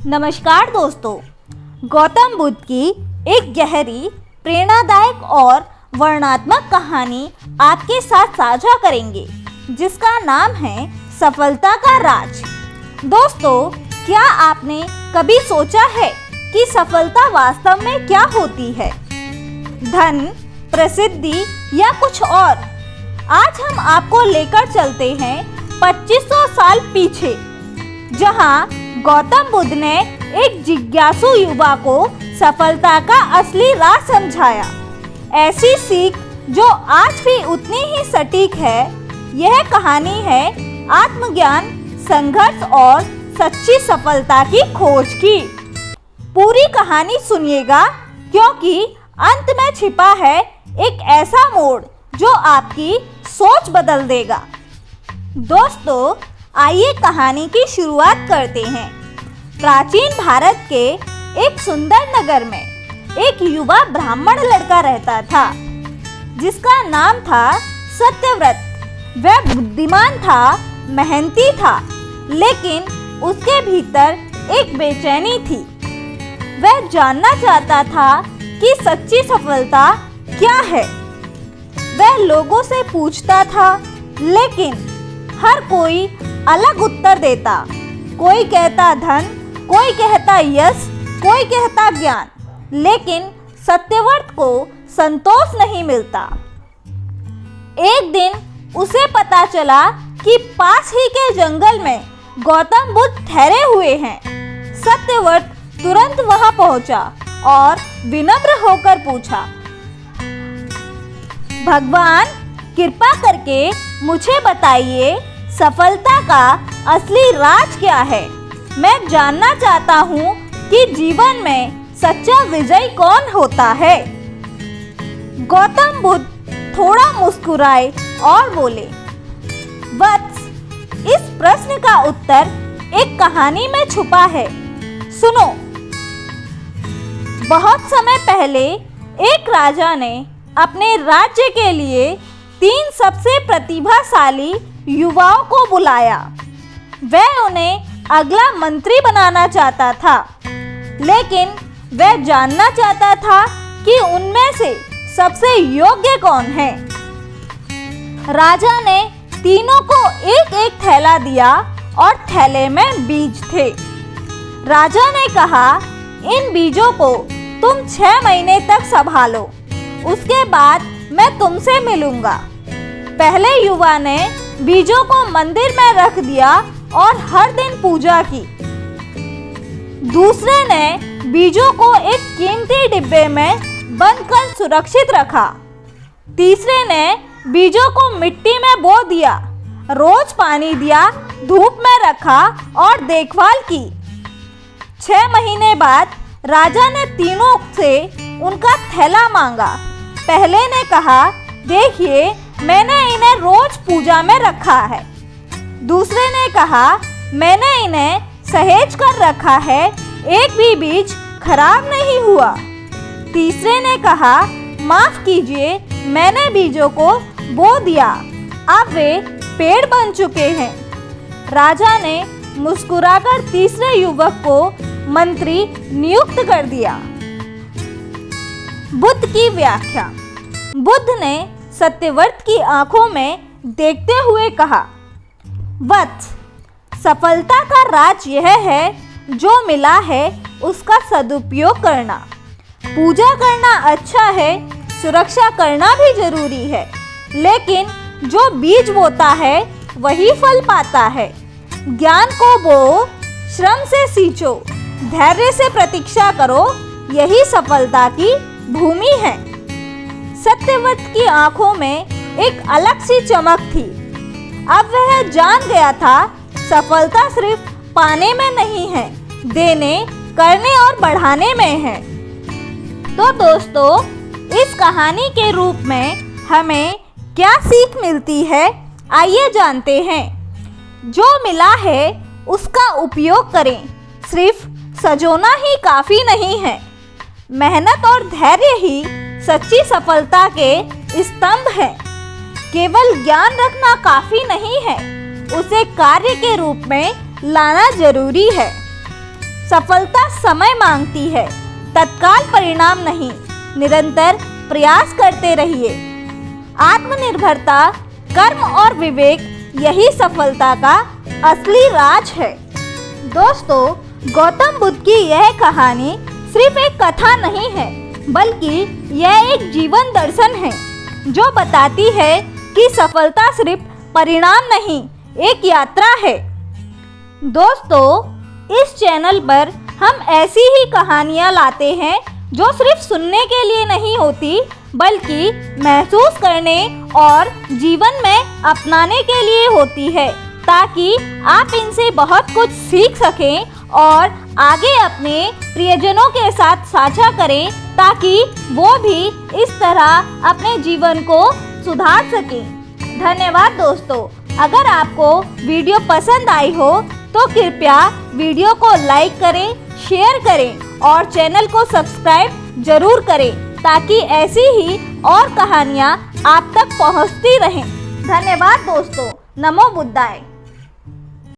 नमस्कार दोस्तों, गौतम बुद्ध की एक गहरी, प्रेरणादायक और वर्णनात्मक कहानी आपके साथ साझा करेंगे, जिसका नाम है सफलता का राज। दोस्तों, क्या आपने कभी सोचा है कि सफलता वास्तव में क्या होती है? धन, प्रसिद्धि या कुछ और? आज हम आपको लेकर चलते हैं 2500 साल पीछे, जहां गौतम बुद्ध ने एक जिज्ञासु युवा को सफलता का असली राज समझाया। ऐसी सीख जो आज भी उतनी ही सटीक है। यह कहानी है आत्मज्ञान, संघर्ष और सच्ची सफलता की खोज की। पूरी कहानी सुनिएगा, क्योंकि अंत में छिपा है एक ऐसा मोड़ जो आपकी सोच बदल देगा। दोस्तों, आइए कहानी की शुरुआत करते हैं। प्राचीन भारत के एक सुंदर नगर में एक युवा ब्राह्मण लड़का रहता था, जिसका नाम था सत्यव्रत। वह बुद्धिमान था, मेहनती था, लेकिन उसके भीतर एक बेचैनी थी। वह जानना चाहता था कि सच्ची सफलता क्या है। वह लोगों से पूछता था, लेकिन हर कोई अलग उत्तर देता। कोई कहता धन, कोई कहता यश, कोई कहता ज्ञान, लेकिन सत्यव्रत को संतोष नहीं मिलता। एक दिन उसे पता चला कि पास ही के जंगल में गौतम बुद्ध ठहरे हुए हैं। सत्यव्रत तुरंत वहां पहुंचा और विनम्र होकर पूछा, भगवान, कृपा करके मुझे बताइए, सफलता का असली राज क्या है? मैं जानना चाहता हूँ कि जीवन में सच्चा विजय कौन होता है। गौतम बुद्ध थोड़ा मुस्कुराए और बोले, वत्स, इस प्रश्न का उत्तर एक कहानी में छुपा है। सुनो। बहुत समय पहले एक राजा ने अपने राज्य के लिए 3 सबसे प्रतिभाशाली युवाओं को बुलाया। वह उन्हें अगला मंत्री बनाना चाहता था, लेकिन वह जानना चाहता था कि उनमें से सबसे योग्य कौन है। राजा ने तीनों को एक एक थैला दिया और थैले में बीज थे। राजा ने कहा, इन बीजों को तुम 6 महीने तक संभालो, उसके बाद मैं तुमसे मिलूंगा। पहले युवा ने बीजों को मंदिर में रख दिया और हर दिन पूजा की। दूसरे ने बीजों को एक कीमती डिब्बे में बंद कर सुरक्षित रखा। तीसरे ने बीजों को मिट्टी में बो दिया, रोज पानी दिया, धूप में रखा और देखभाल की। 6 महीने बाद राजा ने तीनों से उनका थैला मांगा। पहले ने कहा, देखिए, मैंने इन्हें रोज पूजा में रखा है। दूसरे ने कहा, मैंने इन्हें सहेज कर रखा है, एक भी बीज खराब नहीं हुआ। तीसरे ने कहा, माफ कीजिए, मैंने बीजों को बो दिया, अब वे पेड़ बन चुके हैं। राजा ने मुस्कुराकर तीसरे युवक को मंत्री नियुक्त कर दिया। बुद्ध की व्याख्या। बुद्ध ने सत्यव्रत की आंखों में देखते हुए कहा, वत्स, सफलता का राज यह है, जो मिला है उसका सदुपयोग करना। पूजा करना अच्छा है, सुरक्षा करना भी जरूरी है, लेकिन जो बीज बोता है वही फल पाता है। ज्ञान को बो, श्रम से सींचो, धैर्य से प्रतीक्षा करो, यही सफलता की भूमि है। सत्यव्रत की आंखों में एक अलग सी चमक थी। अब वह जान गया था, सफलता सिर्फ पाने में नहीं है, देने, करने और बढ़ाने में है। तो दोस्तों, इस कहानी के रूप में हमें क्या सीख मिलती है, आइए जानते हैं। जो मिला है उसका उपयोग करें, सिर्फ सजोना ही काफ़ी नहीं है। मेहनत और धैर्य ही सच्ची सफलता के स्तंभ हैं। केवल ज्ञान रखना काफ़ी नहीं है, उसे कार्य के रूप में लाना जरूरी है। सफलता समय मांगती है, तत्काल परिणाम नहीं। निरंतर प्रयास करते रहिए। आत्मनिर्भरता, कर्म और विवेक यही सफलता का असली राज है। दोस्तों, गौतम बुद्ध की यह कहानी सिर्फ एक कथा नहीं है, बल्कि यह एक जीवन दर्शन है जो बताती है कि सफलता सिर्फ परिणाम नहीं, एक यात्रा है। दोस्तों, इस चैनल पर हम ऐसी ही कहानियाँ लाते हैं जो सिर्फ सुनने के लिए नहीं होती, बल्कि महसूस करने और जीवन में अपनाने के लिए होती है, ताकि आप इनसे बहुत कुछ सीख सकें और आगे अपने प्रियजनों के साथ साझा करें, ताकि वो भी इस तरह अपने जीवन को सुधार सकें। धन्यवाद दोस्तों। अगर आपको वीडियो पसंद आई हो तो कृपया वीडियो को लाइक करें, शेयर करें और चैनल को सब्सक्राइब जरूर करें, ताकि ऐसी ही और कहानियाँ आप तक पहुँचती रहें। धन्यवाद दोस्तों। नमो बुद्धाय।